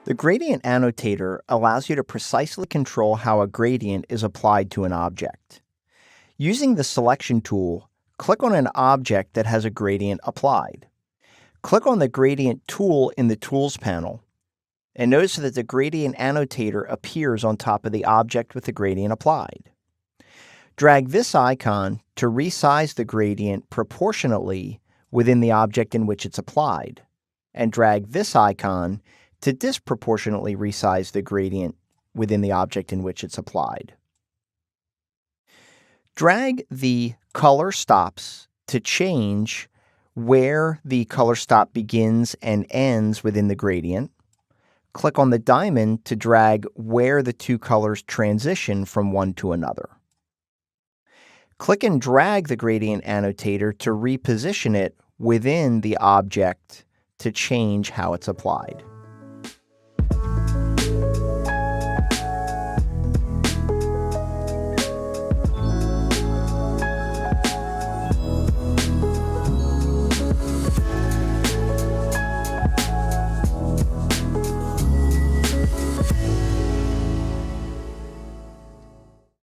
The gradient annotator allows you to precisely control how a gradient is applied to an object. Using the selection tool, click on an object that has a gradient applied. Click on the gradient tool in the Tools panel, and notice that the gradient annotator appears on top of the object with the gradient applied. Drag this icon to resize the gradient proportionately within the object in which it's applied, and drag this icon to disproportionately resize the gradient within the object in which it's applied. Drag the color stops to change where the color stop begins and ends within the gradient. Click on the diamond to drag where the two colors transition from one to another. Click and drag the gradient annotator to reposition it within the object to change how it's applied.